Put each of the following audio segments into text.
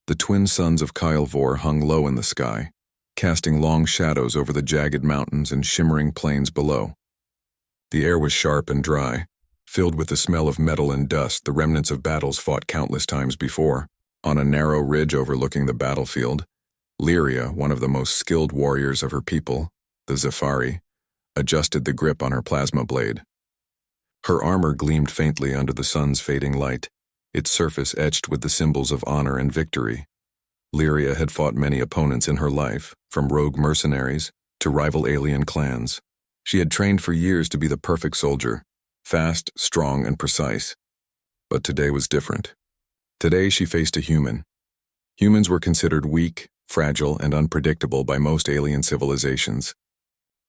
The twin suns of Kylvor hung low in the sky, casting long shadows over the jagged mountains and shimmering plains below. The air was sharp and dry, filled with the smell of metal and dust, the remnants of battles fought countless times before. On a narrow ridge overlooking the battlefield, Lyria, one of the most skilled warriors of her people, the Zephyri, adjusted the grip on her plasma blade. Her armor gleamed faintly under the sun's fading light, its surface etched with the symbols of honor and victory. Lyria had fought many opponents in her life, from rogue mercenaries to rival alien clans. She had trained for years to be the perfect soldier, fast, strong, and precise. But today was different. Today she faced a human. Humans were considered weak, fragile, and unpredictable by most alien civilizations.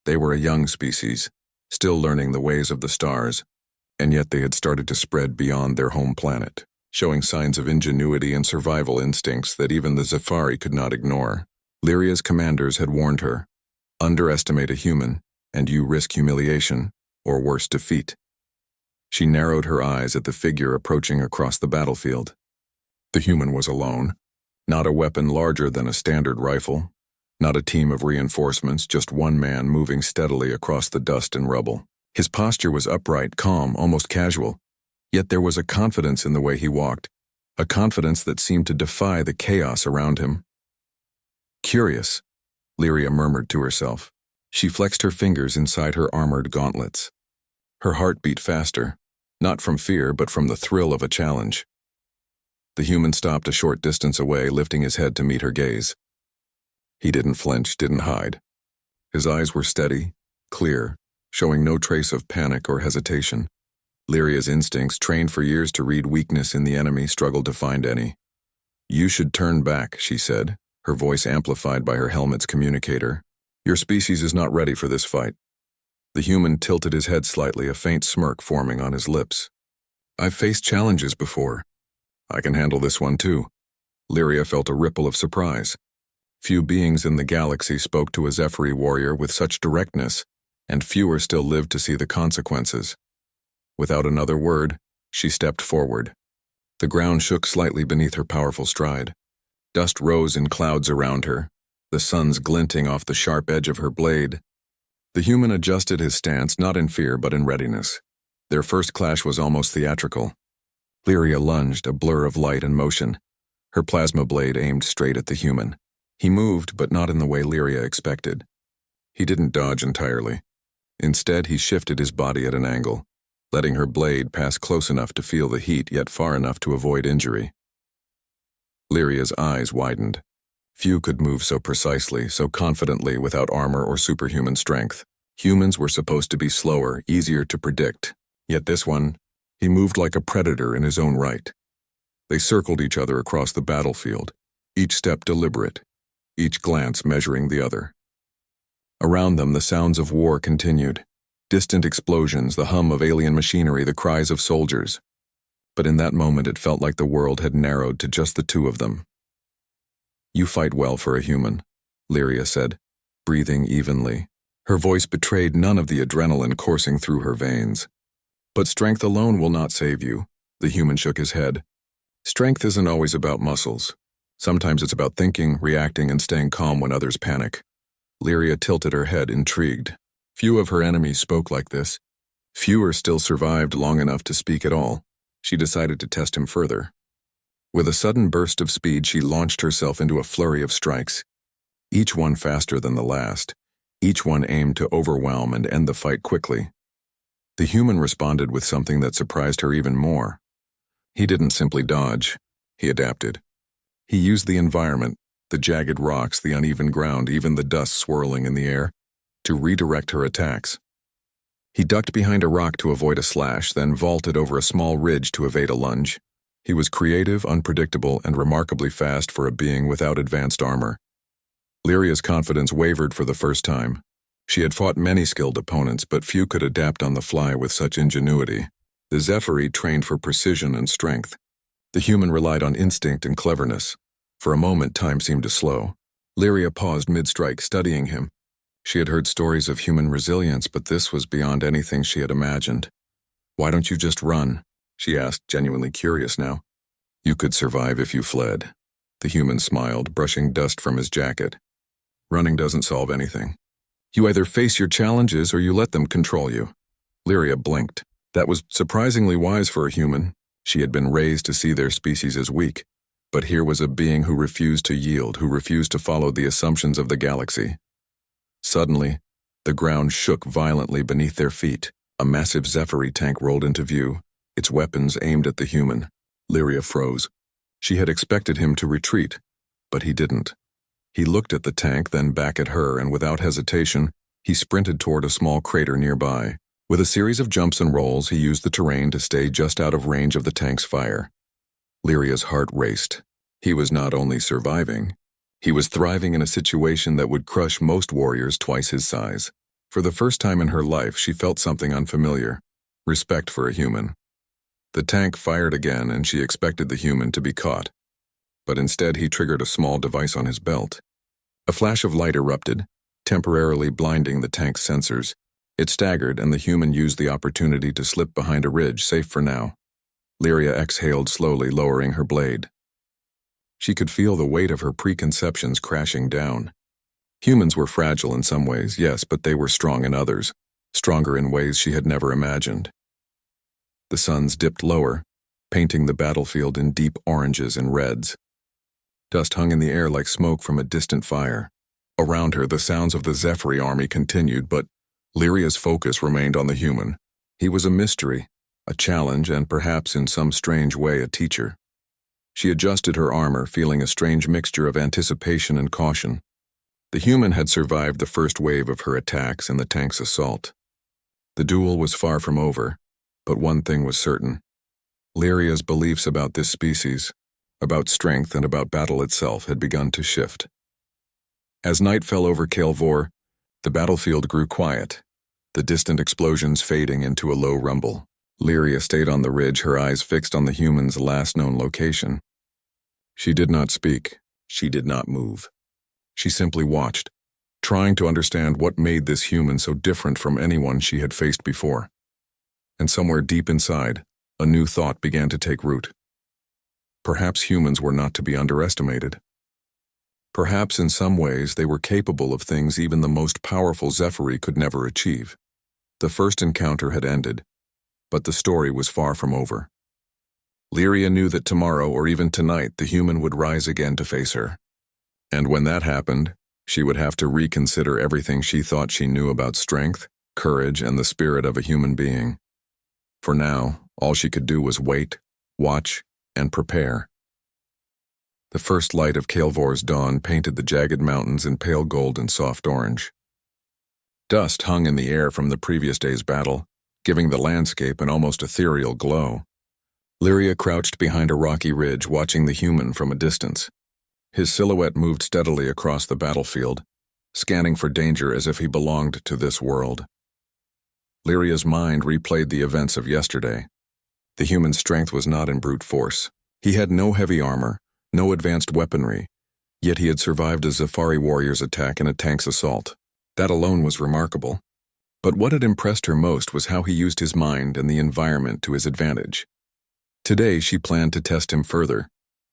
They were a young species, still learning the ways of the stars, and yet they had started to spread beyond their home planet, showing signs of ingenuity and survival instincts that even the Zephyri could not ignore. Lyria's commanders had warned her, underestimate a human, and you risk humiliation, or worse, defeat. She narrowed her eyes at the figure approaching across the battlefield. The human was alone, not a weapon larger than a standard rifle, not a team of reinforcements, just one man moving steadily across the dust and rubble. His posture was upright, calm, almost casual, yet there was a confidence in the way he walked, a confidence that seemed to defy the chaos around him. Curious, Lyria murmured to herself. She flexed her fingers inside her armored gauntlets. Her heart beat faster, not from fear but from the thrill of a challenge. The human stopped a short distance away, lifting his head to meet her gaze. He didn't flinch, didn't hide. His eyes were steady, clear, showing no trace of panic or hesitation. Lyria's instincts, trained for years to read weakness in the enemy, struggled to find any. "You should turn back," she said, her voice amplified by her helmet's communicator. "Your species is not ready for this fight." The human tilted his head slightly, a faint smirk forming on his lips. "I've faced challenges before. I can handle this one too." Lyria felt a ripple of surprise. Few beings in the galaxy spoke to a Zephyri warrior with such directness, and fewer still lived to see the consequences. Without another word, she stepped forward. The ground shook slightly beneath her powerful stride. Dust rose in clouds around her, the suns glinting off the sharp edge of her blade. The human adjusted his stance, not in fear but in readiness. Their first clash was almost theatrical. Lyria lunged, a blur of light and motion, her plasma blade aimed straight at the human. He moved, but not in the way Lyria expected. He didn't dodge entirely. Instead, he shifted his body at an angle, letting her blade pass close enough to feel the heat yet far enough to avoid injury. Lyria's eyes widened. Few could move so precisely, so confidently without armor or superhuman strength. Humans were supposed to be slower, easier to predict. Yet this one, he moved like a predator in his own right. They circled each other across the battlefield, each step deliberate, each glance measuring the other. Around them, the sounds of war continued. Distant explosions, the hum of alien machinery, the cries of soldiers. But in that moment it felt like the world had narrowed to just the two of them. "You fight well for a human," Lyria said, breathing evenly. Her voice betrayed none of the adrenaline coursing through her veins. "But strength alone will not save you," the human shook his head. "Strength isn't always about muscles. Sometimes it's about thinking, reacting, and staying calm when others panic." Lyria tilted her head, intrigued. Few of her enemies spoke like this. Fewer still survived long enough to speak at all. She decided to test him further. With a sudden burst of speed, she launched herself into a flurry of strikes, each one faster than the last, each one aimed to overwhelm and end the fight quickly. The human responded with something that surprised her even more. He didn't simply dodge, he adapted. He used the environment, the jagged rocks, the uneven ground, even the dust swirling in the air, to redirect her attacks. He ducked behind a rock to avoid a slash, then vaulted over a small ridge to evade a lunge. He was creative, unpredictable, and remarkably fast for a being without advanced armor. Lyria's confidence wavered for the first time. She had fought many skilled opponents, but few could adapt on the fly with such ingenuity. The Zephyri trained for precision and strength. The human relied on instinct and cleverness. For a moment, time seemed to slow. Lyria paused mid-strike, studying him. She had heard stories of human resilience, but this was beyond anything she had imagined. "Why don't you just run?" she asked, genuinely curious now. "You could survive if you fled." The human smiled, brushing dust from his jacket. Running doesn't solve anything. You either face your challenges or you let them control you. Lyria blinked. That was surprisingly wise for a human. She had been raised to see their species as weak. But here was a being who refused to yield, who refused to follow the assumptions of the galaxy. Suddenly, the ground shook violently beneath their feet. A massive Scifi tank rolled into view, its weapons aimed at the human. Lyria froze. She had expected him to retreat, but he didn't. He looked at the tank, then back at her, and without hesitation, he sprinted toward a small crater nearby. With a series of jumps and rolls, he used the terrain to stay just out of range of the tank's fire. Lyria's heart raced. He was not only surviving, he was thriving in a situation that would crush most warriors twice his size. For the first time in her life, she felt something unfamiliar: respect for a human. The tank fired again, and she expected the human to be caught. But instead, he triggered a small device on his belt. A flash of light erupted, temporarily blinding the tank's sensors. It staggered, and the human used the opportunity to slip behind a ridge, safe for now. Lyria exhaled slowly, lowering her blade. She could feel the weight of her preconceptions crashing down. Humans were fragile in some ways, yes, but they were strong in others, stronger in ways she had never imagined. The suns dipped lower, painting the battlefield in deep oranges and reds. Dust hung in the air like smoke from a distant fire. Around her, the sounds of the Scifi army continued, but Lyria's focus remained on the human. He was a mystery, a challenge, and perhaps in some strange way a teacher. She adjusted her armor, feeling a strange mixture of anticipation and caution. The human had survived the first wave of her attacks and the tank's assault. The duel was far from over, but one thing was certain. Lyria's beliefs about this species, about strength and about battle itself, had begun to shift. As night fell over Kael'vor, the battlefield grew quiet, the distant explosions fading into a low rumble. Lyria stayed on the ridge, her eyes fixed on the human's last known location. She did not speak. She did not move. She simply watched, trying to understand what made this human so different from anyone she had faced before. And somewhere deep inside, a new thought began to take root. Perhaps humans were not to be underestimated. Perhaps in some ways they were capable of things even the most powerful Scifi could never achieve. The first encounter had ended, but the story was far from over. Lyria knew that tomorrow or even tonight the human would rise again to face her. And when that happened, she would have to reconsider everything she thought she knew about strength, courage, and the spirit of a human being. For now, all she could do was wait, watch, and prepare. The first light of Kael'vor's dawn painted the jagged mountains in pale gold and soft orange. Dust hung in the air from the previous day's battle, giving the landscape an almost ethereal glow. Lyria crouched behind a rocky ridge, watching the human from a distance. His silhouette moved steadily across the battlefield, scanning for danger as if he belonged to this world. Lyria's mind replayed the events of yesterday. The human's strength was not in brute force. He had no heavy armor, no advanced weaponry, yet he had survived a Scifi warrior's attack and a tank's assault. That alone was remarkable. But what had impressed her most was how he used his mind and the environment to his advantage. Today she planned to test him further.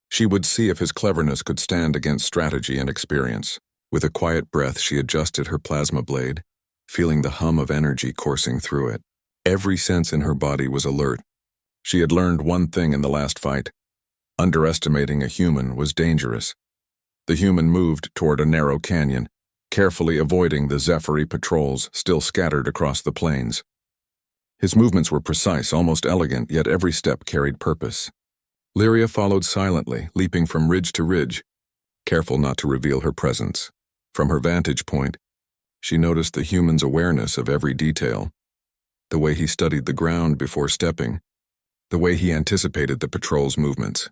She would see if his cleverness could stand against strategy and experience. With a quiet breath, she adjusted her plasma blade, feeling the hum of energy coursing through it. Every sense in her body was alert. She had learned one thing in the last fight: underestimating a human was dangerous. The human moved toward a narrow canyon, carefully avoiding the Scifi patrols still scattered across the plains. His movements were precise, almost elegant, yet every step carried purpose. Lyria followed silently, leaping from ridge to ridge, careful not to reveal her presence. From her vantage point, she noticed the human's awareness of every detail, the way he studied the ground before stepping, the way he anticipated the patrol's movements.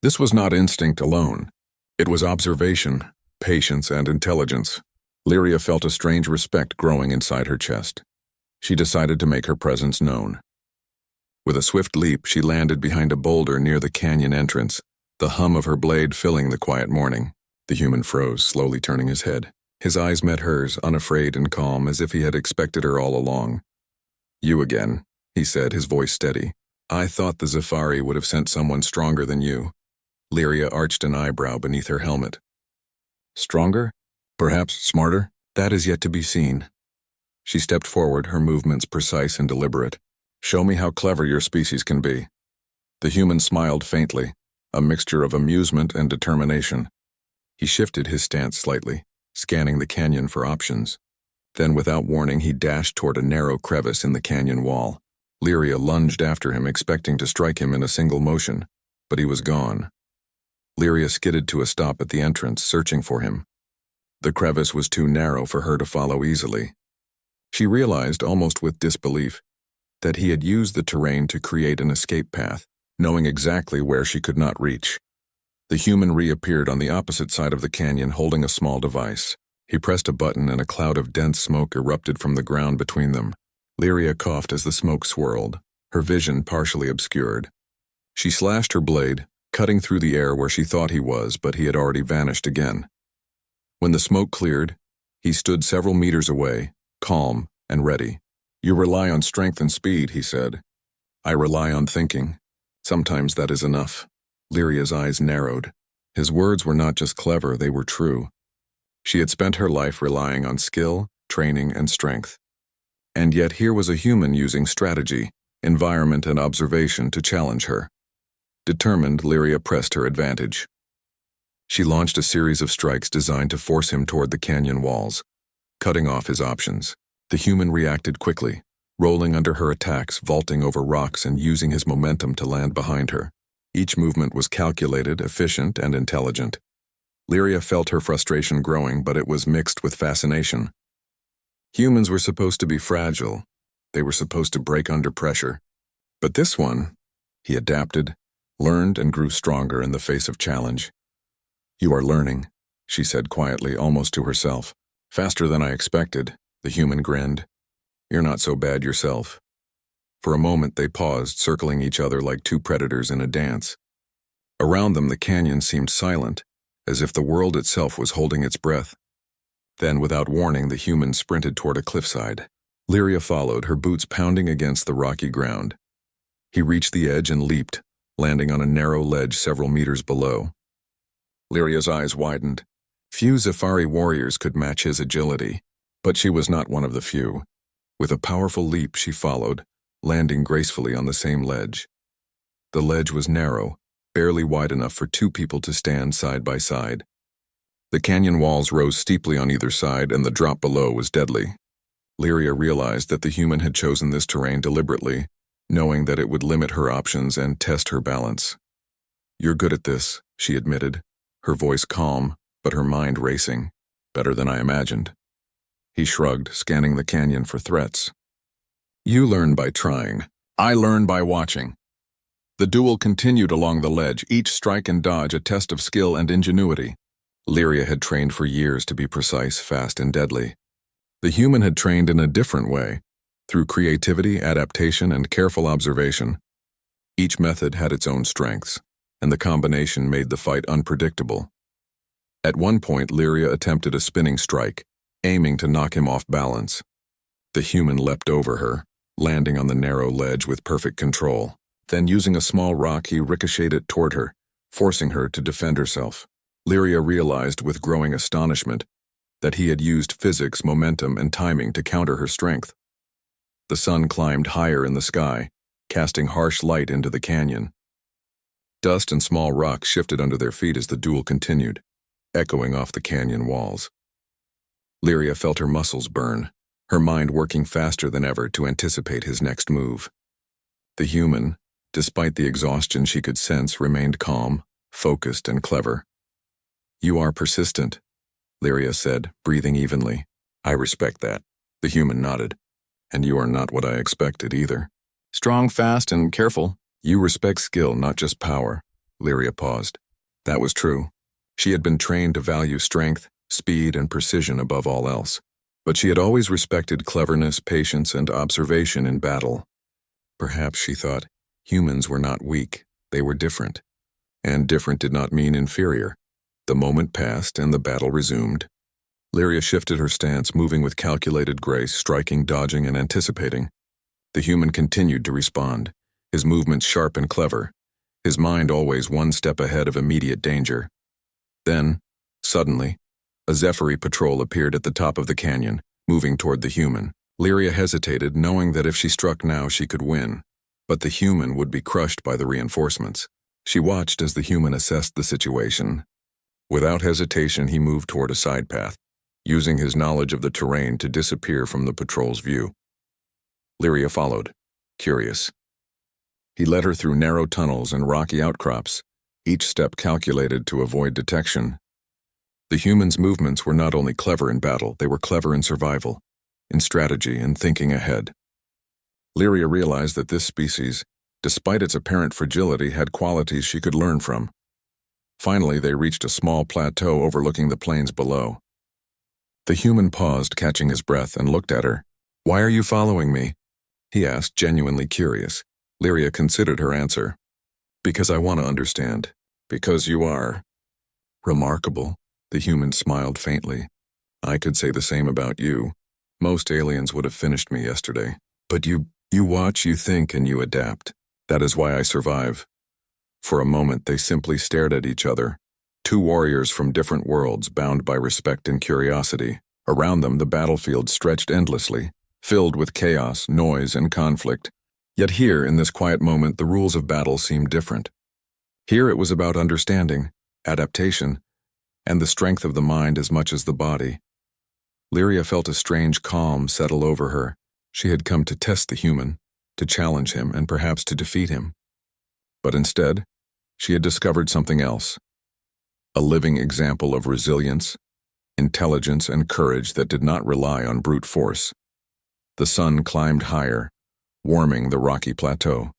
This was not instinct alone. It was observation, patience, and intelligence. Lyria felt a strange respect growing inside her chest. She decided to make her presence known. With a swift leap, she landed behind a boulder near the canyon entrance, the hum of her blade filling the quiet morning. The human froze, slowly turning his head. His eyes met hers, unafraid and calm, as if he had expected her all along. "You again," he said, his voice steady. "I thought the Scifi would have sent someone stronger than you." Lyria arched an eyebrow beneath her helmet. Stronger? Perhaps smarter? That is yet to be seen. She stepped forward, her movements precise and deliberate. Show me how clever your species can be. The human smiled faintly, a mixture of amusement and determination. He shifted his stance slightly, scanning the canyon for options. Then, without warning, he dashed toward a narrow crevice in the canyon wall. Lyria lunged after him, expecting to strike him in a single motion, but he was gone. Lyria skidded to a stop at the entrance, searching for him. The crevice was too narrow for her to follow easily. She realized, almost with disbelief, that he had used the terrain to create an escape path, knowing exactly where she could not reach. The human reappeared on the opposite side of the canyon, holding a small device. He pressed a button and a cloud of dense smoke erupted from the ground between them. Lyria coughed as the smoke swirled, her vision partially obscured. She slashed her blade, cutting through the air where she thought he was, but he had already vanished again. When the smoke cleared, he stood several meters away, calm and ready. You rely on strength and speed, he said. I rely on thinking. Sometimes that is enough. Lyria's eyes narrowed. His words were not just clever, they were true. She had spent her life relying on skill, training, and strength. And yet here was a human using strategy, environment, and observation to challenge her. Determined, Lyria pressed her advantage. She launched a series of strikes designed to force him toward the canyon walls, cutting off his options. The human reacted quickly, rolling under her attacks, vaulting over rocks, and using his momentum to land behind her. Each movement was calculated, efficient, and intelligent. Lyria felt her frustration growing, but it was mixed with fascination. Humans were supposed to be fragile. They were supposed to break under pressure. But this one, he adapted, learned, and grew stronger in the face of challenge. You are learning, she said quietly, almost to herself. Faster than I expected, the human grinned. You're not so bad yourself. For a moment they paused, circling each other like two predators in a dance. Around them the canyon seemed silent, as if the world itself was holding its breath. Then, without warning, the human sprinted toward a cliffside. Lyria followed, her boots pounding against the rocky ground. He reached the edge and leaped, landing on a narrow ledge several meters below. Lyria's eyes widened. Few Safari warriors could match his agility, but she was not one of the few. With a powerful leap she followed, landing gracefully on the same ledge. The ledge was narrow, barely wide enough for two people to stand side by side. The canyon walls rose steeply on either side, and the drop below was deadly. Lyria realized that the human had chosen this terrain deliberately, knowing that it would limit her options and test her balance. You're good at this, she admitted, her voice calm, but her mind racing. Better than I imagined. He shrugged, scanning the canyon for threats. You learn by trying. I learn by watching. The duel continued along the ledge, each strike and dodge a test of skill and ingenuity. Lyria had trained for years to be precise, fast, and deadly. The human had trained in a different way, through creativity, adaptation, and careful observation. Each method had its own strengths, and the combination made the fight unpredictable. At one point, Lyria attempted a spinning strike, aiming to knock him off balance. The human leapt over her, landing on the narrow ledge with perfect control. Then, using a small rock, he ricocheted it toward her, forcing her to defend herself. Lyria realized with growing astonishment that he had used physics, momentum, and timing to counter her strength. The sun climbed higher in the sky, casting harsh light into the canyon. Dust and small rocks shifted under their feet as the duel continued, echoing off the canyon walls. Lyria felt her muscles burn, her mind working faster than ever to anticipate his next move. The human, despite the exhaustion she could sense, remained calm, focused, and clever. You are persistent, Lyria said, breathing evenly. I respect that. The human nodded. And you are not what I expected either. Strong, fast, and careful. You respect skill, not just power. Lyria paused. That was true. She had been trained to value strength, speed, and precision above all else. But she had always respected cleverness, patience, and observation in battle. Perhaps, she thought, humans were not weak, they were different. And different did not mean inferior. The moment passed and the battle resumed. Lyria shifted her stance, moving with calculated grace, striking, dodging, and anticipating. The human continued to respond, his movements sharp and clever, his mind always one step ahead of immediate danger. Then, suddenly, a Scifi patrol appeared at the top of the canyon, moving toward the human. Lyria hesitated, knowing that if she struck now she could win, but the human would be crushed by the reinforcements. She watched as the human assessed the situation. Without hesitation, he moved toward a side path, using his knowledge of the terrain to disappear from the patrol's view. Lyria followed, curious. He led her through narrow tunnels and rocky outcrops, each step calculated to avoid detection. The human's movements were not only clever in battle, they were clever in survival, in strategy and thinking ahead. Lyria realized that this species, despite its apparent fragility, had qualities she could learn from. Finally, they reached a small plateau overlooking the plains below. The human paused, catching his breath, and looked at her. "Why are you following me?" he asked, genuinely curious. Lyria considered her answer. "Because I want to understand." "Because you are remarkable," the human smiled faintly. "I could say the same about you. Most aliens would have finished me yesterday. But you watch, you think, and you adapt. That is why I survive." For a moment, they simply stared at each other, two warriors from different worlds bound by respect and curiosity. Around them, the battlefield stretched endlessly, filled with chaos, noise, and conflict. Yet here, in this quiet moment, the rules of battle seemed different. Here it was about understanding, adaptation, and the strength of the mind as much as the body. Lyria felt a strange calm settle over her. She had come to test the human, to challenge him, and perhaps to defeat him. But instead, she had discovered something else. A living example of resilience, intelligence, and courage that did not rely on brute force. The sun climbed higher, warming the rocky plateau.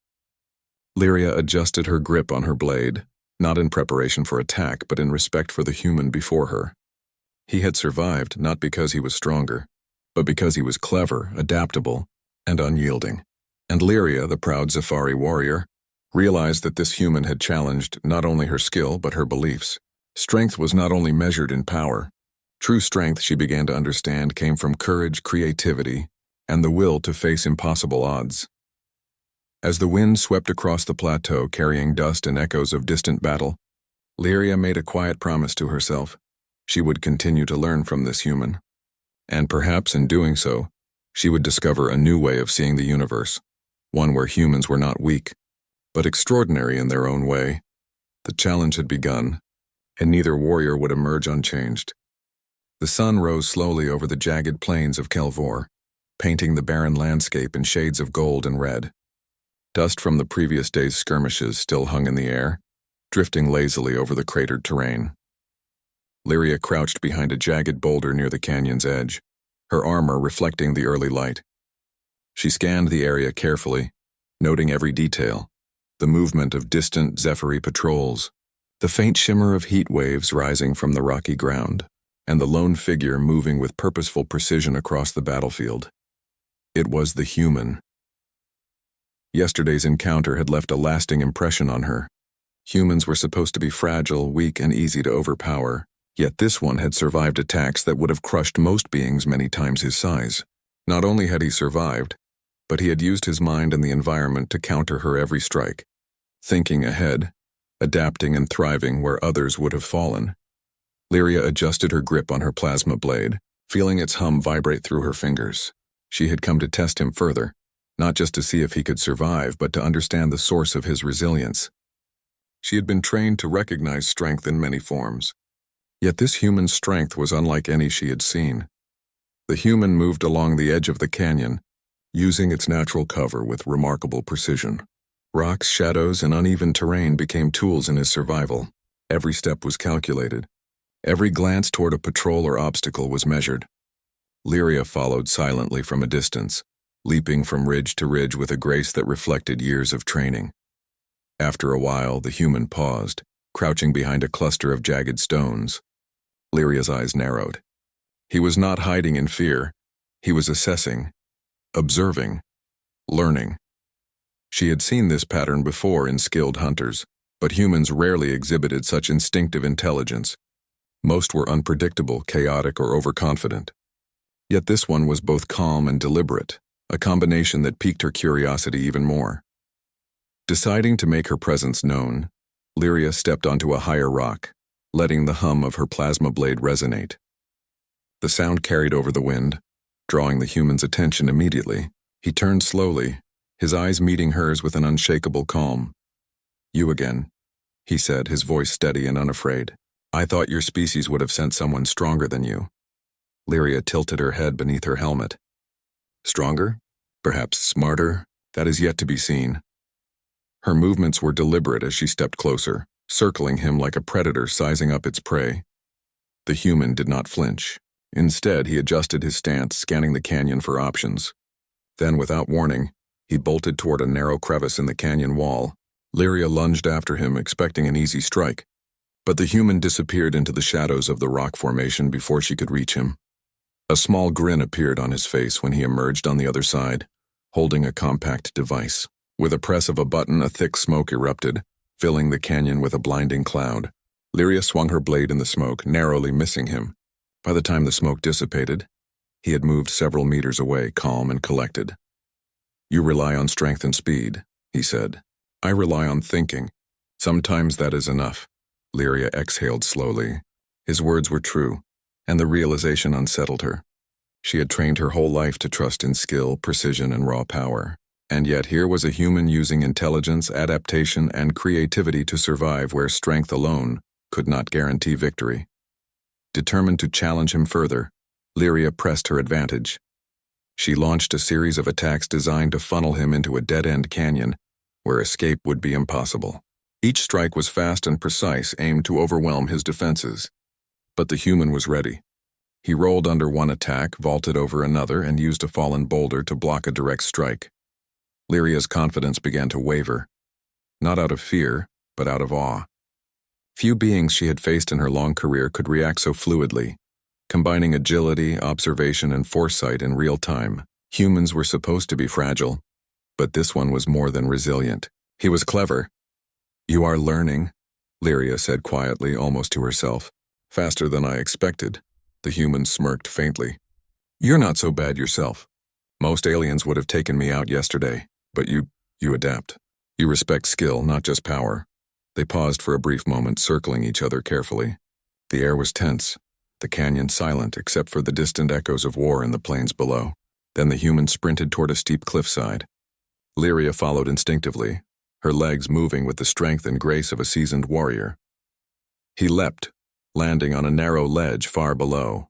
Lyria adjusted her grip on her blade, not in preparation for attack, but in respect for the human before her. He had survived not because he was stronger, but because he was clever, adaptable, and unyielding. And Lyria, the proud Scifi warrior, realized that this human had challenged not only her skill but her beliefs. Strength was not only measured in power. True strength, she began to understand, came from courage, creativity, and the will to face impossible odds. As the wind swept across the plateau carrying dust and echoes of distant battle, Lyria made a quiet promise to herself. She would continue to learn from this human. And perhaps in doing so, she would discover a new way of seeing the universe, one where humans were not weak, but extraordinary in their own way. The challenge had begun, and neither warrior would emerge unchanged. The sun rose slowly over the jagged plains of Kelvor, painting the barren landscape in shades of gold and red. Dust from the previous day's skirmishes still hung in the air, drifting lazily over the cratered terrain. Lyria crouched behind a jagged boulder near the canyon's edge, her armor reflecting the early light. She scanned the area carefully, noting every detail: the movement of distant Scifi patrols, the faint shimmer of heat waves rising from the rocky ground, and the lone figure moving with purposeful precision across the battlefield. It was the human. Yesterday's encounter had left a lasting impression on her. Humans were supposed to be fragile, weak, and easy to overpower, yet this one had survived attacks that would have crushed most beings many times his size. Not only had he survived, but he had used his mind and the environment to counter her every strike, thinking ahead, adapting and thriving where others would have fallen. Lyria adjusted her grip on her plasma blade, feeling its hum vibrate through her fingers. She had come to test him further, not just to see if he could survive, but to understand the source of his resilience. She had been trained to recognize strength in many forms. Yet this human strength was unlike any she had seen. The human moved along the edge of the canyon, using its natural cover with remarkable precision. Rocks, shadows, and uneven terrain became tools in his survival. Every step was calculated. Every glance toward a patrol or obstacle was measured. Lyria followed silently from a distance, leaping from ridge to ridge with a grace that reflected years of training. After a while, the human paused, crouching behind a cluster of jagged stones. Lyria's eyes narrowed. He was not hiding in fear. He was assessing, observing, learning. She had seen this pattern before in skilled hunters, but humans rarely exhibited such instinctive intelligence. Most were unpredictable, chaotic, or overconfident. Yet this one was both calm and deliberate, a combination that piqued her curiosity even more. Deciding to make her presence known, Lyria stepped onto a higher rock, letting the hum of her plasma blade resonate. The sound carried over the wind, drawing the human's attention immediately. He turned slowly, his eyes meeting hers with an unshakable calm. "You again," he said, his voice steady and unafraid. "I thought your species would have sent someone stronger than you." Lyria tilted her head beneath her helmet. Stronger? Perhaps smarter? That is yet to be seen. Her movements were deliberate as she stepped closer, circling him like a predator sizing up its prey. The human did not flinch. Instead, he adjusted his stance, scanning the canyon for options. Then, without warning, he bolted toward a narrow crevice in the canyon wall. Lyria lunged after him, expecting an easy strike. But the human disappeared into the shadows of the rock formation before she could reach him. A small grin appeared on his face when he emerged on the other side, holding a compact device. With a press of a button, a thick smoke erupted, filling the canyon with a blinding cloud. Lyria swung her blade in the smoke, narrowly missing him. By the time the smoke dissipated, he had moved several meters away, calm and collected. "You rely on strength and speed," he said. "I rely on thinking. Sometimes that is enough." Lyria exhaled slowly. His words were true, and the realization unsettled her. She had trained her whole life to trust in skill, precision, and raw power. And yet here was a human using intelligence, adaptation, and creativity to survive where strength alone could not guarantee victory. Determined to challenge him further, Lyria pressed her advantage. She launched a series of attacks designed to funnel him into a dead-end canyon where escape would be impossible. Each strike was fast and precise, aimed to overwhelm his defenses. But the human was ready. He rolled under one attack, vaulted over another, and used a fallen boulder to block a direct strike. Lyria's confidence began to waver, not out of fear, but out of awe. Few beings she had faced in her long career could react so fluidly, combining agility, observation, and foresight in real time. Humans were supposed to be fragile, but this one was more than resilient. He was clever. "You are learning," Lyria said quietly, almost to herself. "Faster than I expected." The human smirked faintly. "You're not so bad yourself. Most aliens would have taken me out yesterday, but you adapt. You respect skill, not just power." They paused for a brief moment, circling each other carefully. The air was tense, the canyon silent except for the distant echoes of war in the plains below. Then the human sprinted toward a steep cliffside. Lyria followed instinctively, her legs moving with the strength and grace of a seasoned warrior. He leapt, landing on a narrow ledge far below.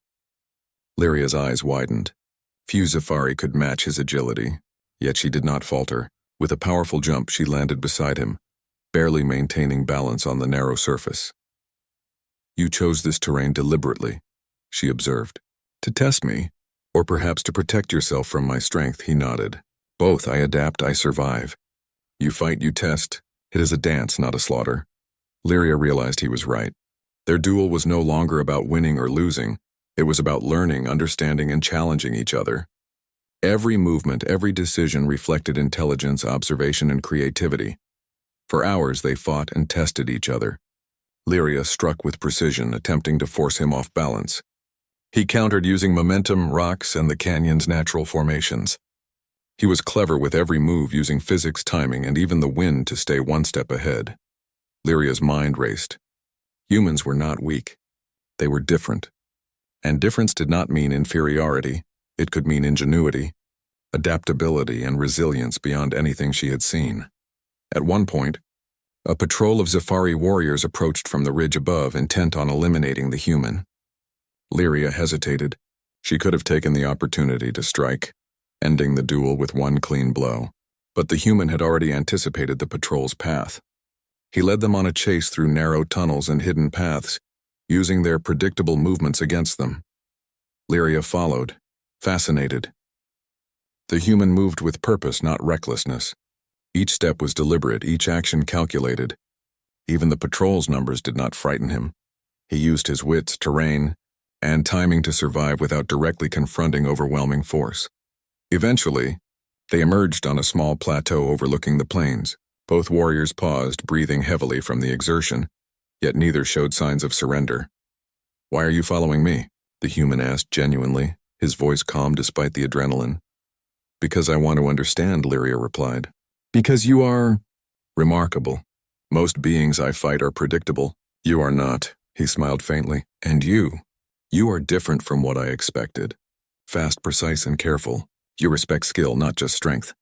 Lyria's eyes widened. Few Scifi could match his agility, yet she did not falter. With a powerful jump, she landed beside him, barely maintaining balance on the narrow surface. "You chose this terrain deliberately," she observed. "To test me, or perhaps to protect yourself from my strength," he nodded. "Both. I adapt, I survive. You fight, you test. It is a dance, not a slaughter." Lyria realized he was right. Their duel was no longer about winning or losing. It was about learning, understanding, and challenging each other. Every movement, every decision reflected intelligence, observation, and creativity. For hours they fought and tested each other. Lyria struck with precision, attempting to force him off balance. He countered using momentum, rocks, and the canyon's natural formations. He was clever with every move, using physics, timing, and even the wind to stay one step ahead. Lyria's mind raced. Humans were not weak. They were different. And difference did not mean inferiority. It could mean ingenuity, adaptability, and resilience beyond anything she had seen. At one point, a patrol of Scifi warriors approached from the ridge above, intent on eliminating the human. Lyria hesitated. She could have taken the opportunity to strike, ending the duel with one clean blow. But the human had already anticipated the patrol's path. He led them on a chase through narrow tunnels and hidden paths, using their predictable movements against them. Lyria followed, fascinated. The human moved with purpose, not recklessness. Each step was deliberate, each action calculated. Even the patrol's numbers did not frighten him. He used his wits, terrain, and timing to survive without directly confronting overwhelming force. Eventually, they emerged on a small plateau overlooking the plains. Both warriors paused, breathing heavily from the exertion, yet neither showed signs of surrender. "Why are you following me?" the human asked genuinely, his voice calm despite the adrenaline. "Because I want to understand," Lyria replied. "Because you are Remarkable. Most beings I fight are predictable. You are not, he smiled faintly. And you are different from what I expected. Fast, precise, and careful. You respect skill, not just strength.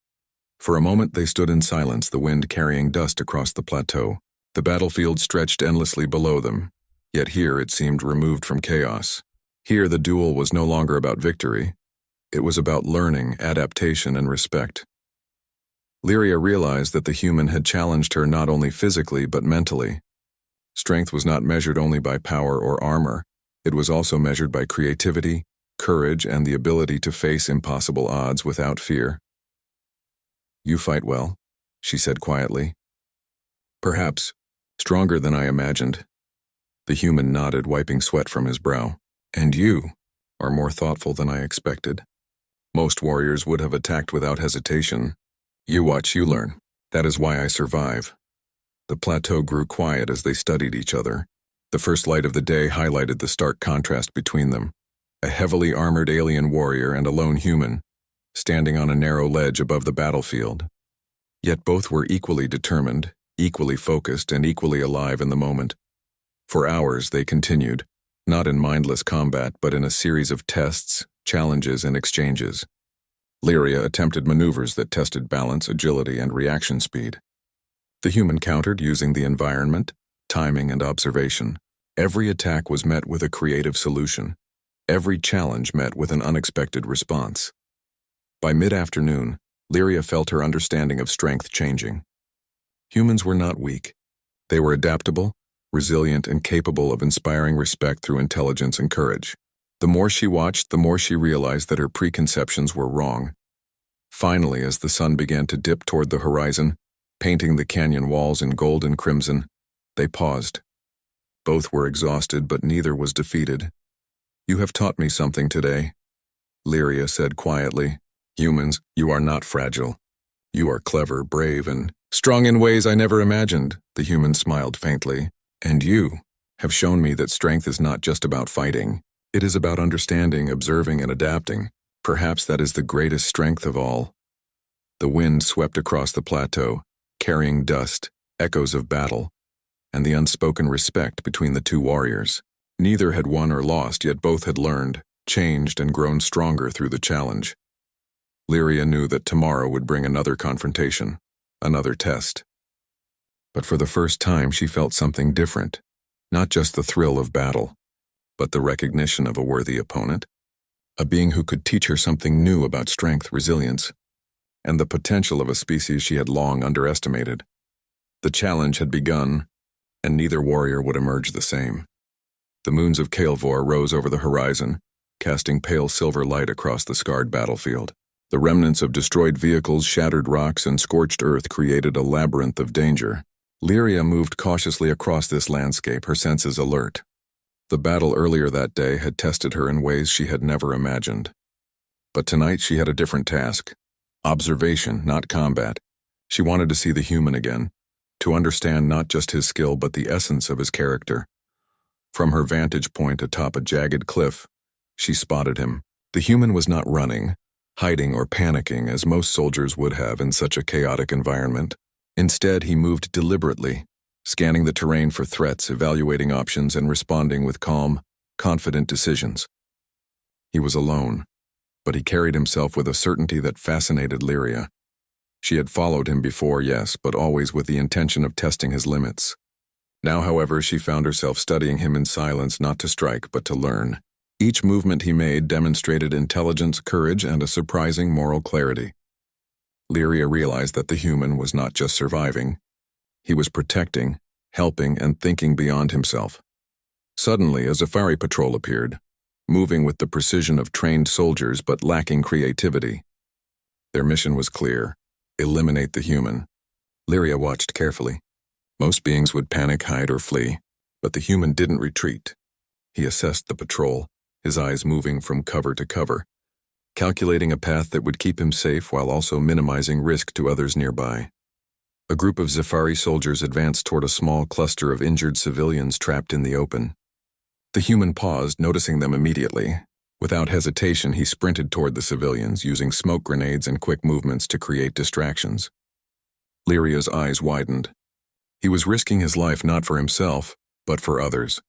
For a moment they stood in silence, the wind carrying dust across the plateau. The battlefield stretched endlessly below them, yet here it seemed removed from chaos. Here the duel was no longer about victory. It was about learning, adaptation, and respect. Lyria realized that the human had challenged her not only physically but mentally. Strength was not measured only by power or armor. It was also measured by creativity, courage, and the ability to face impossible odds without fear. You fight well, she said quietly. Perhaps stronger than I imagined. The human nodded, wiping sweat from his brow. And you are more thoughtful than I expected. Most warriors would have attacked without hesitation. You watch, you learn. That is why I survive. The plateau grew quiet as they studied each other. The first light of the day highlighted the stark contrast between them. A heavily armored alien warrior and a lone human, standing on a narrow ledge above the battlefield. Yet both were equally determined, equally focused, and equally alive in the moment. For hours they continued, not in mindless combat but in a series of tests, challenges, and exchanges. Lyria attempted maneuvers that tested balance, agility, and reaction speed. The human countered using the environment, timing, and observation. Every attack was met with a creative solution. Every challenge met with an unexpected response. By mid-afternoon, Lyria felt her understanding of strength changing. Humans were not weak. They were adaptable, resilient, and capable of inspiring respect through intelligence and courage. The more she watched, the more she realized that her preconceptions were wrong. Finally, as the sun began to dip toward the horizon, painting the canyon walls in gold and crimson, they paused. Both were exhausted, but neither was defeated. You have taught me something today, Lyria said quietly. Humans, you are not fragile. You are clever, brave, and strong in ways I never imagined, the human smiled faintly. And you have shown me that strength is not just about fighting. It is about understanding, observing, and adapting. Perhaps that is the greatest strength of all. The wind swept across the plateau, carrying dust, echoes of battle, and the unspoken respect between the two warriors. Neither had won or lost, yet both had learned, changed, and grown stronger through the challenge. Lyria knew that tomorrow would bring another confrontation, another test. But for the first time she felt something different, not just the thrill of battle, but the recognition of a worthy opponent, a being who could teach her something new about strength, resilience, and the potential of a species she had long underestimated. The challenge had begun, and neither warrior would emerge the same. The moons of Kael'vor rose over the horizon, casting pale silver light across the scarred battlefield. The remnants of destroyed vehicles, shattered rocks, and scorched earth created a labyrinth of danger. Lyria moved cautiously across this landscape, her senses alert. The battle earlier that day had tested her in ways she had never imagined. But tonight she had a different task. Observation, not combat. She wanted to see the human again, to understand not just his skill but the essence of his character. From her vantage point atop a jagged cliff, she spotted him. The human was not running, hiding, or panicking as most soldiers would have in such a chaotic environment. Instead, he moved deliberately, scanning the terrain for threats, evaluating options, and responding with calm, confident decisions. He was alone, but he carried himself with a certainty that fascinated Lyria. She had followed him before, yes, but always with the intention of testing his limits. Now, however, she found herself studying him in silence, not to strike, but to learn. Each movement he made demonstrated intelligence, courage, and a surprising moral clarity. Lyria realized that the human was not just surviving. He was protecting, helping, and thinking beyond himself. Suddenly, a Safari patrol appeared, moving with the precision of trained soldiers but lacking creativity. Their mission was clear: eliminate the human. Lyria watched carefully. Most beings would panic, hide, or flee, but the human didn't retreat. He assessed the patrol, his eyes moving from cover to cover, calculating a path that would keep him safe while also minimizing risk to others nearby. A group of Safari soldiers advanced toward a small cluster of injured civilians trapped in the open. The human paused, noticing them immediately. Without hesitation, he sprinted toward the civilians, using smoke grenades and quick movements to create distractions. Lyria's eyes widened. He was risking his life not for himself, but for others,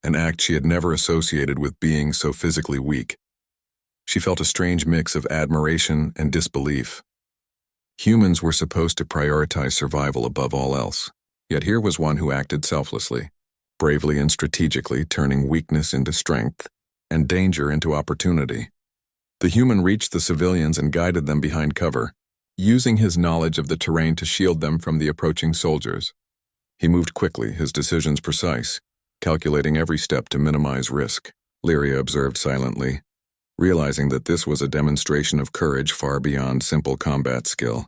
an act she had never associated with being so physically weak. She felt a strange mix of admiration and disbelief. Humans were supposed to prioritize survival above all else, yet here was one who acted selflessly, bravely and strategically turning weakness into strength and danger into opportunity. The human reached the civilians and guided them behind cover, using his knowledge of the terrain to shield them from the approaching soldiers. He moved quickly, his decisions precise, calculating every step to minimize risk. Lyria observed silently, realizing that this was a demonstration of courage far beyond simple combat skill.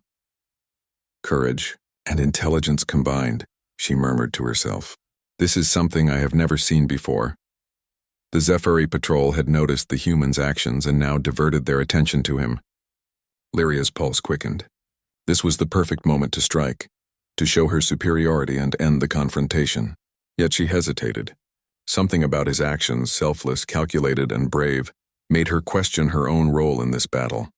Courage and intelligence combined, she murmured to herself. This is something I have never seen before. The Scifi patrol had noticed the human's actions and now diverted their attention to him. Lyria's pulse quickened. This was the perfect moment to strike, to show her superiority and end the confrontation. Yet she hesitated. Something about his actions, selfless, calculated, and brave, made her question her own role in this battle.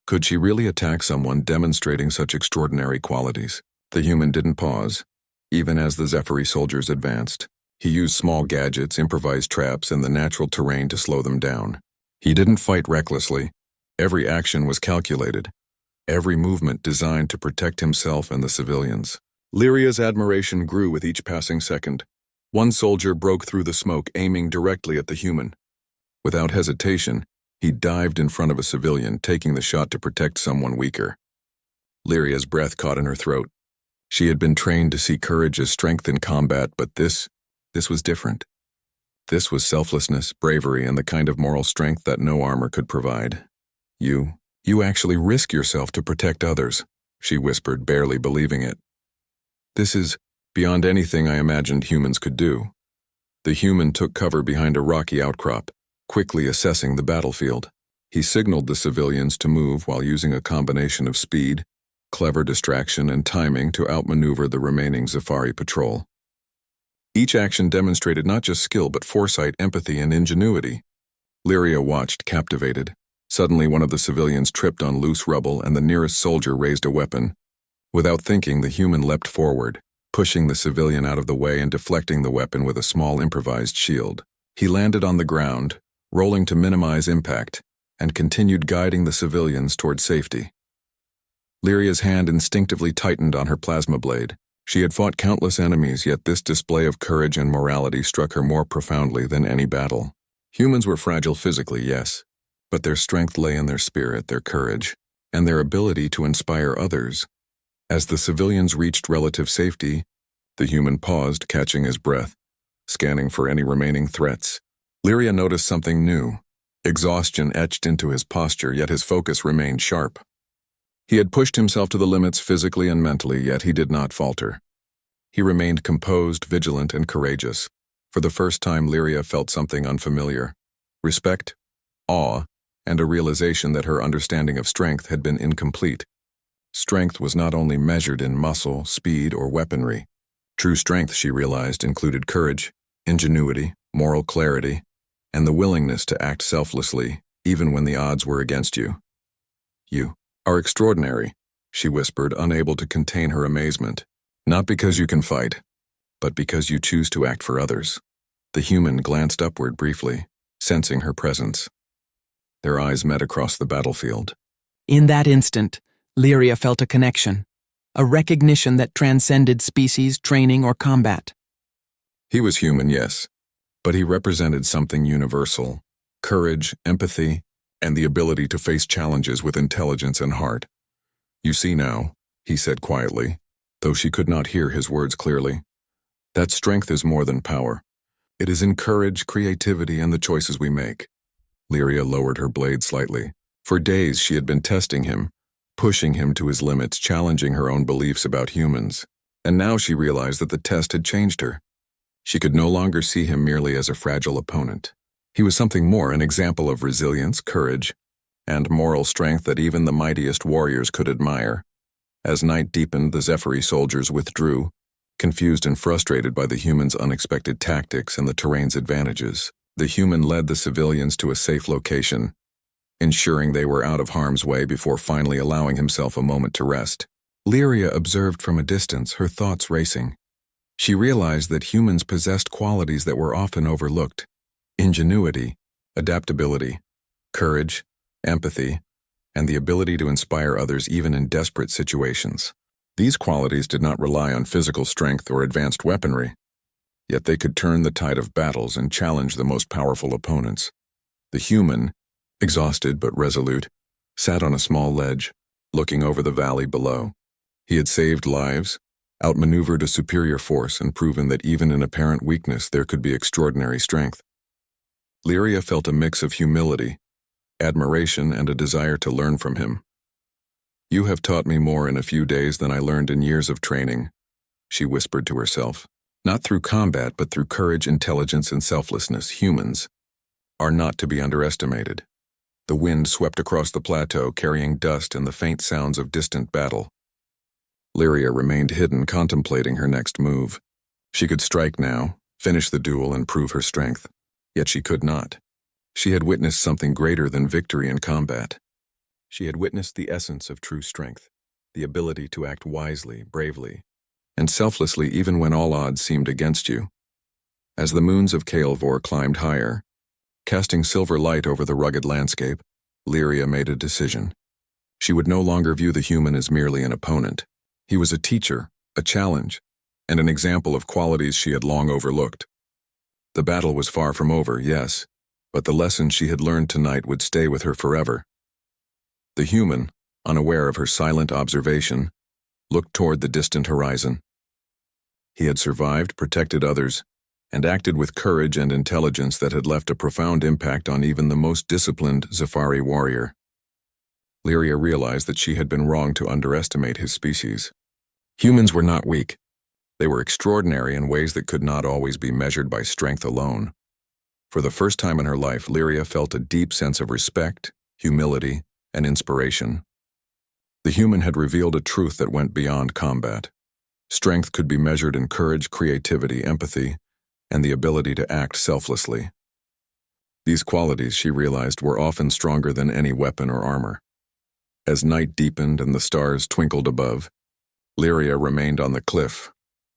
Could she really attack someone demonstrating such extraordinary qualities? The human didn't pause, even as the Scifi soldiers advanced. He used small gadgets, improvised traps, and the natural terrain to slow them down. He didn't fight recklessly. Every action was calculated, every movement designed to protect himself and the civilians. Lyria's admiration grew with each passing second. One soldier broke through the smoke, aiming directly at the human. Without hesitation, he dived in front of a civilian, taking the shot to protect someone weaker. Lyria's breath caught in her throat. She had been trained to see courage as strength in combat, but this was different. This was selflessness, bravery, and the kind of moral strength that no armor could provide. You actually risk yourself to protect others, she whispered, barely believing it. This is beyond anything I imagined humans could do. The human took cover behind a rocky outcrop, quickly assessing the battlefield. He signaled the civilians to move while using a combination of speed, clever distraction, and timing to outmaneuver the remaining Scifi patrol. Each action demonstrated not just skill but foresight, empathy, and ingenuity. Lyria watched, captivated. Suddenly one of the civilians tripped on loose rubble and the nearest soldier raised a weapon. Without thinking, the human leapt forward, pushing the civilian out of the way and deflecting the weapon with a small improvised shield. He landed on the ground, rolling to minimize impact, and continued guiding the civilians toward safety. Lyria's hand instinctively tightened on her plasma blade. She had fought countless enemies, yet this display of courage and morality struck her more profoundly than any battle. Humans were fragile physically, yes, but their strength lay in their spirit, their courage, and their ability to inspire others. As the civilians reached relative safety, the human paused, catching his breath, scanning for any remaining threats. Lyria noticed something new. Exhaustion etched into his posture, yet his focus remained sharp. He had pushed himself to the limits physically and mentally, yet he did not falter. He remained composed, vigilant, and courageous. For the first time, Lyria felt something unfamiliar. Respect, awe, and a realization that her understanding of strength had been incomplete. Strength was not only measured in muscle, speed, or weaponry. True strength, she realized, included courage, ingenuity, moral clarity, and the willingness to act selflessly, even when the odds were against you. You are extraordinary, she whispered, unable to contain her amazement. Not because you can fight, but because you choose to act for others. The human glanced upward briefly, sensing her presence. Their eyes met across the battlefield. In that instant, Lyria felt a connection, a recognition that transcended species, training, or combat. He was human, yes, but he represented something universal: courage, empathy, and the ability to face challenges with intelligence and heart. You see now, he said quietly, though she could not hear his words clearly, that strength is more than power. It is in courage, creativity, and the choices we make. Lyria lowered her blade slightly. For days she had been testing him, pushing him to his limits, challenging her own beliefs about humans. And now she realized that the test had changed her. She could no longer see him merely as a fragile opponent. He was something more, an example of resilience, courage, and moral strength that even the mightiest warriors could admire. As night deepened, the Scifi soldiers withdrew, confused and frustrated by the human's unexpected tactics and the terrain's advantages. The human led the civilians to a safe location, ensuring they were out of harm's way before finally allowing himself a moment to rest. Lyria observed from a distance, her thoughts racing. She realized that humans possessed qualities that were often overlooked: ingenuity, adaptability, courage, empathy, and the ability to inspire others even in desperate situations. These qualities did not rely on physical strength or advanced weaponry, yet they could turn the tide of battles and challenge the most powerful opponents. The human, exhausted but resolute, sat on a small ledge, looking over the valley below. He had saved lives, outmaneuvered a superior force, and proven that even in apparent weakness there could be extraordinary strength. Lyria felt a mix of humility, admiration, and a desire to learn from him. "You have taught me more in a few days than I learned in years of training," she whispered to herself. Not through combat, but through courage, intelligence, and selflessness, humans are not to be underestimated. The wind swept across the plateau, carrying dust and the faint sounds of distant battle. Lyria remained hidden, contemplating her next move. She could strike now, finish the duel, and prove her strength. Yet she could not. She had witnessed something greater than victory in combat. She had witnessed the essence of true strength, the ability to act wisely, bravely, and selflessly even when all odds seemed against you. As the moons of Kael'vor climbed higher, casting silver light over the rugged landscape, Lyria made a decision. She would no longer view the human as merely an opponent. He was a teacher, a challenge, and an example of qualities she had long overlooked. The battle was far from over, yes, but the lesson she had learned tonight would stay with her forever. The human, unaware of her silent observation, looked toward the distant horizon. He had survived, protected others, and acted with courage and intelligence that had left a profound impact on even the most disciplined Scifi warrior. Lyria realized that she had been wrong to underestimate his species. Humans were not weak. They were extraordinary in ways that could not always be measured by strength alone. For the first time in her life, Lyria felt a deep sense of respect, humility, and inspiration. The human had revealed a truth that went beyond combat. Strength could be measured in courage, creativity, empathy, and the ability to act selflessly. These qualities, she realized, were often stronger than any weapon or armor. As night deepened and the stars twinkled above, Lyria remained on the cliff,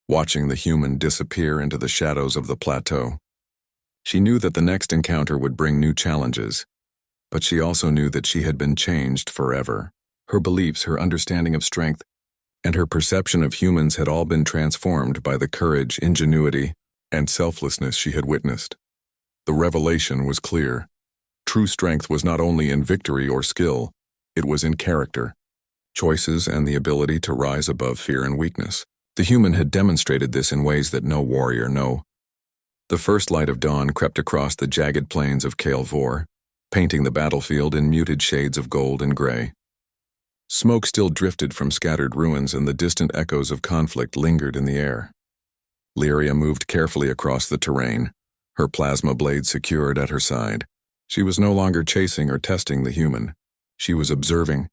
watching the human disappear into the shadows of the plateau. She knew that the next encounter would bring new challenges, but she also knew that she had been changed forever. Her beliefs, her understanding of strength, and her perception of humans had all been transformed by the courage, ingenuity, and selflessness she had witnessed. The revelation was clear. True strength was not only in victory or skill, it was in character, choices, and the ability to rise above fear and weakness. The human had demonstrated this in ways that no warrior knew. The first light of dawn crept across the jagged plains of Kael'vor, painting the battlefield in muted shades of gold and gray. Smoke still drifted from scattered ruins, and the distant echoes of conflict lingered in the air. Lyria moved carefully across the terrain, her plasma blade secured at her side. She was no longer chasing or testing the human. She was observing,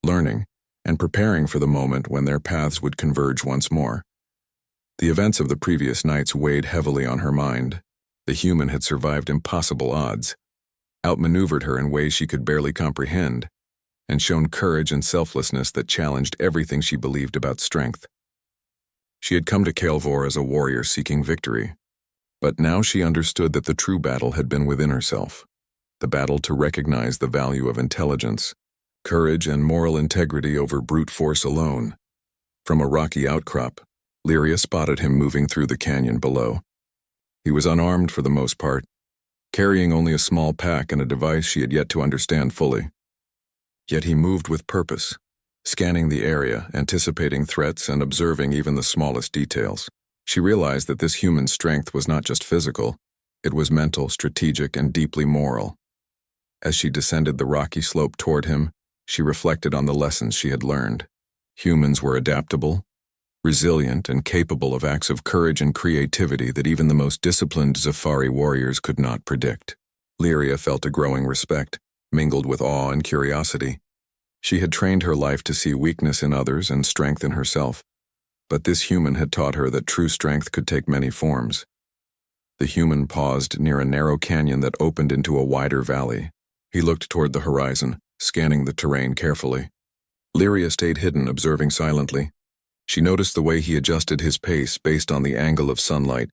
learning, and preparing for the moment when their paths would converge once more. The events of the previous nights weighed heavily on her mind. The human had survived impossible odds, outmaneuvered her in ways she could barely comprehend, and shown courage and selflessness that challenged everything she believed about strength. She had come to Kael'vor as a warrior seeking victory, but now she understood that the true battle had been within herself, the battle to recognize the value of intelligence, courage, and moral integrity over brute force alone. From a rocky outcrop, Lyria spotted him moving through the canyon below. He was unarmed for the most part, carrying only a small pack and a device she had yet to understand fully. Yet he moved with purpose, scanning the area, anticipating threats, and observing even the smallest details. She realized that this human strength was not just physical, it was mental, strategic, and deeply moral. As she descended the rocky slope toward him, she reflected on the lessons she had learned. Humans were adaptable, resilient, and capable of acts of courage and creativity that even the most disciplined Scifi warriors could not predict. Lyria felt a growing respect, mingled with awe and curiosity. She had trained her life to see weakness in others and strength in herself, but this human had taught her that true strength could take many forms. The human paused near a narrow canyon that opened into a wider valley. He looked toward the horizon, scanning the terrain carefully. Lyria stayed hidden, observing silently. She noticed the way he adjusted his pace based on the angle of sunlight,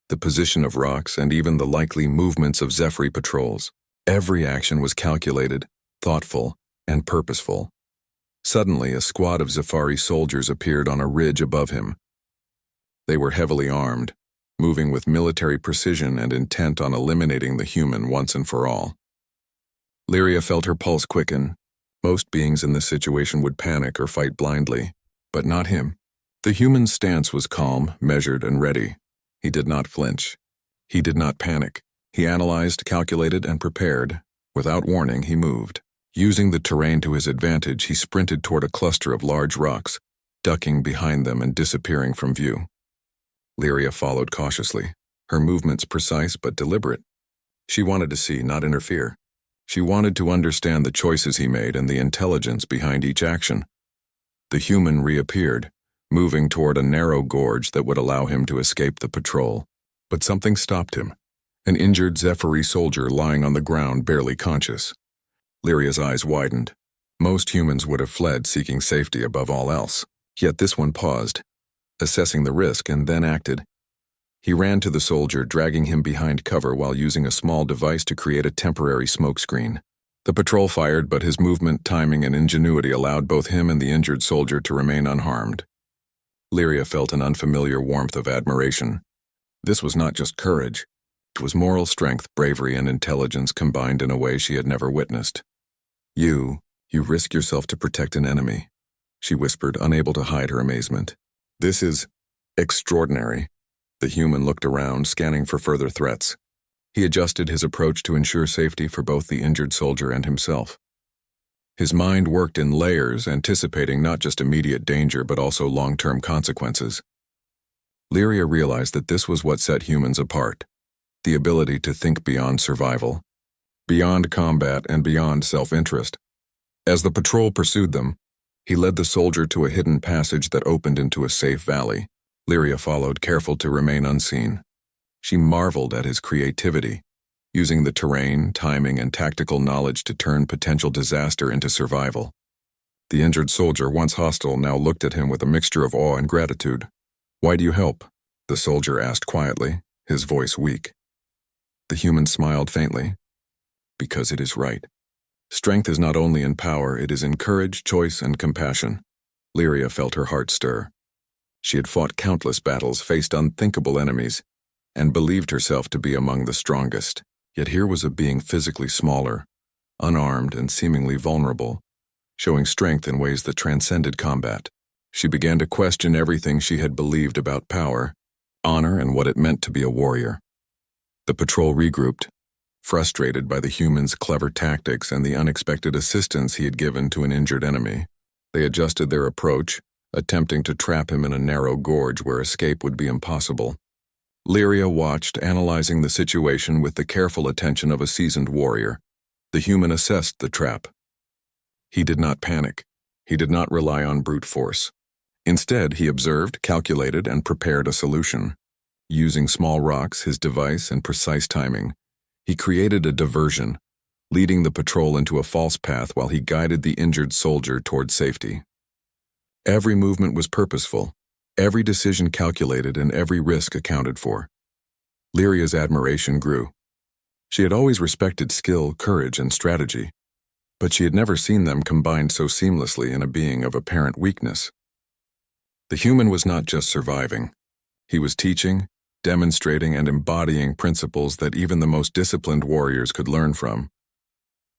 the position of rocks, and even the likely movements of Zephyri patrols. Every action was calculated, thoughtful, and purposeful. Suddenly, a squad of Zephyri soldiers appeared on a ridge above him. They were heavily armed, moving with military precision and intent on eliminating the human once and for all. Lyria felt her pulse quicken. Most beings in this situation would panic or fight blindly, but not him. The human's stance was calm, measured, and ready. He did not flinch. He did not panic. He analyzed, calculated, and prepared. Without warning, he moved. Using the terrain to his advantage, he sprinted toward a cluster of large rocks, ducking behind them and disappearing from view. Lyria followed cautiously, her movements precise but deliberate. She wanted to see, not interfere. She wanted to understand the choices he made and the intelligence behind each action. The human reappeared, moving toward a narrow gorge that would allow him to escape the patrol. But something stopped him. An injured Zephyri soldier lying on the ground, barely conscious. Lyria's eyes widened. Most humans would have fled, seeking safety above all else. Yet this one paused, assessing the risk, and then acted. He ran to the soldier, dragging him behind cover while using a small device to create a temporary smokescreen. The patrol fired, but his movement, timing, and ingenuity allowed both him and the injured soldier to remain unharmed. Lyria felt an unfamiliar warmth of admiration. This was not just courage. It was moral strength, bravery, and intelligence combined in a way she had never witnessed. You risk yourself to protect an enemy," she whispered, unable to hide her amazement. "This is extraordinary." The human looked around, scanning for further threats. He adjusted his approach to ensure safety for both the injured soldier and himself. His mind worked in layers, anticipating not just immediate danger but also long-term consequences. Lyria realized that this was what set humans apart, the ability to think beyond survival, beyond combat, and beyond self-interest. As the patrol pursued them, he led the soldier to a hidden passage that opened into a safe valley. Lyria followed, careful to remain unseen. She marveled at his creativity, using the terrain, timing, and tactical knowledge to turn potential disaster into survival. The injured soldier, once hostile, now looked at him with a mixture of awe and gratitude. "Why do you help?" the soldier asked quietly, his voice weak. The human smiled faintly. "Because it is right. Strength is not only in power, it is in courage, choice, and compassion." Lyria felt her heart stir. She had fought countless battles, faced unthinkable enemies, and believed herself to be among the strongest. Yet here was a being physically smaller, unarmed, and seemingly vulnerable, showing strength in ways that transcended combat. She began to question everything she had believed about power, honor, and what it meant to be a warrior. The patrol regrouped, frustrated by the human's clever tactics and the unexpected assistance he had given to an injured enemy. They adjusted their approach, attempting to trap him in a narrow gorge where escape would be impossible. Lyria watched, analyzing the situation with the careful attention of a seasoned warrior. The human assessed the trap. He did not panic. He did not rely on brute force. Instead, he observed, calculated, and prepared a solution. Using small rocks, his device, and precise timing, he created a diversion, leading the patrol into a false path while he guided the injured soldier toward safety. Every movement was purposeful, every decision calculated, and every risk accounted for. Lyria's admiration grew. She had always respected skill, courage, and strategy, but she had never seen them combined so seamlessly in a being of apparent weakness. The human was not just surviving. He was teaching, demonstrating, and embodying principles that even the most disciplined warriors could learn from.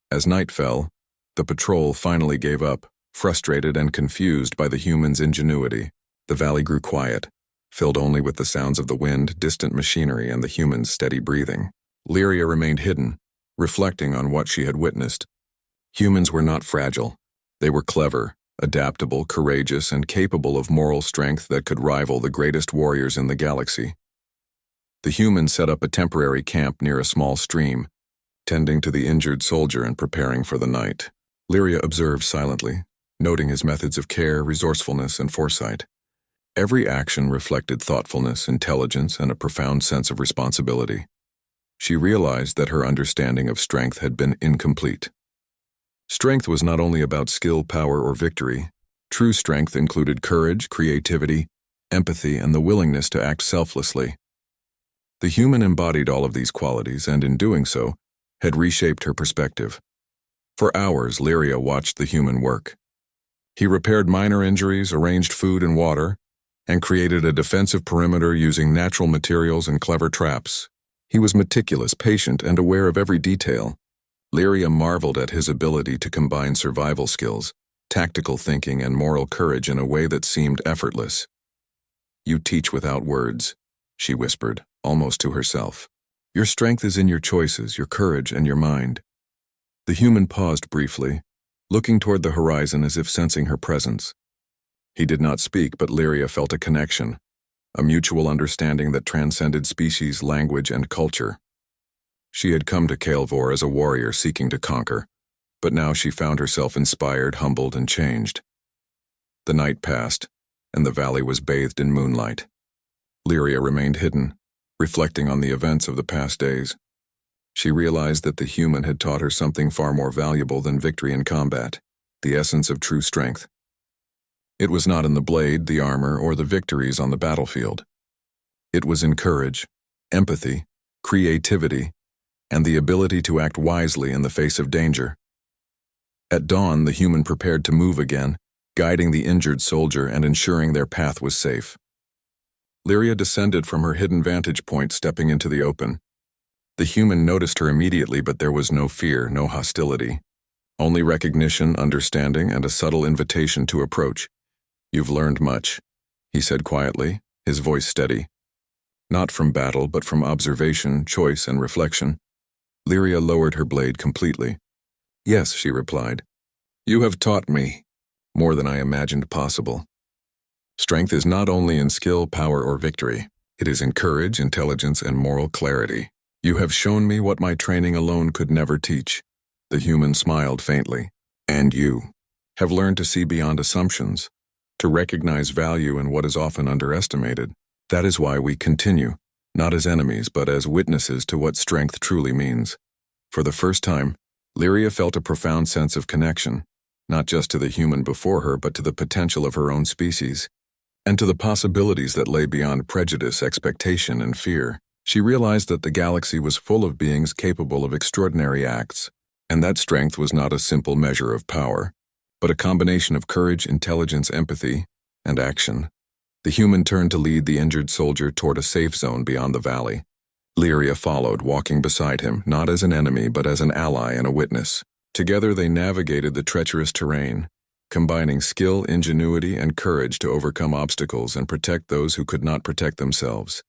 As night fell, the patrol finally gave up, frustrated and confused by the human's ingenuity. The valley grew quiet, filled only with the sounds of the wind, distant machinery, and the human's steady breathing. Lyria remained hidden, reflecting on what she had witnessed. Humans were not fragile. They were clever, adaptable, courageous, and capable of moral strength that could rival the greatest warriors in the galaxy. The human set up a temporary camp near a small stream, tending to the injured soldier and preparing for the night. Lyria observed silently, noting his methods of care, resourcefulness, and foresight. Every action reflected thoughtfulness, intelligence, and a profound sense of responsibility. She realized that her understanding of strength had been incomplete. Strength was not only about skill, power, or victory. True strength included courage, creativity, empathy, and the willingness to act selflessly. The human embodied all of these qualities, and in doing so, had reshaped her perspective. For hours, Lyria watched the human work. He repaired minor injuries, arranged food and water, and created a defensive perimeter using natural materials and clever traps. He was meticulous, patient, and aware of every detail. Lyria marveled at his ability to combine survival skills, tactical thinking, and moral courage in a way that seemed effortless. "You teach without words," she whispered, almost to herself. "Your strength is in your choices, your courage, and your mind." The human paused briefly, looking toward the horizon as if sensing her presence. He did not speak, but Lyria felt a connection, a mutual understanding that transcended species, language, and culture. She had come to Kael'vor as a warrior seeking to conquer, but now she found herself inspired, humbled, and changed. The night passed, and the valley was bathed in moonlight. Lyria remained hidden, reflecting on the events of the past days. She realized that the human had taught her something far more valuable than victory in combat, the essence of true strength. It was not in the blade, the armor, or the victories on the battlefield. It was in courage, empathy, creativity, and the ability to act wisely in the face of danger. At dawn, the human prepared to move again, guiding the injured soldier and ensuring their path was safe. Lyria descended from her hidden vantage point, stepping into the open. The human noticed her immediately, but there was no fear, no hostility. Only recognition, understanding, and a subtle invitation to approach. "You've learned much," he said quietly, his voice steady. Not from battle, but from observation, choice, and reflection. Lyria lowered her blade completely. "Yes," she replied. "You have taught me more than I imagined possible. Strength is not only in skill, power, or victory. It is in courage, intelligence, and moral clarity. You have shown me what my training alone could never teach." The human smiled faintly. "And you have learned to see beyond assumptions, to recognize value in what is often underestimated. That is why we continue, not as enemies, but as witnesses to what strength truly means." For the first time, Lyria felt a profound sense of connection, not just to the human before her, but to the potential of her own species, and to the possibilities that lay beyond prejudice, expectation, and fear. She realized that the galaxy was full of beings capable of extraordinary acts, and that strength was not a simple measure of power, but a combination of courage, intelligence, empathy, and action. The human turned to lead the injured soldier toward a safe zone beyond the valley. Lyria followed, walking beside him, not as an enemy, but as an ally and a witness. Together they navigated the treacherous terrain, combining skill, ingenuity, and courage to overcome obstacles and protect those who could not protect themselves.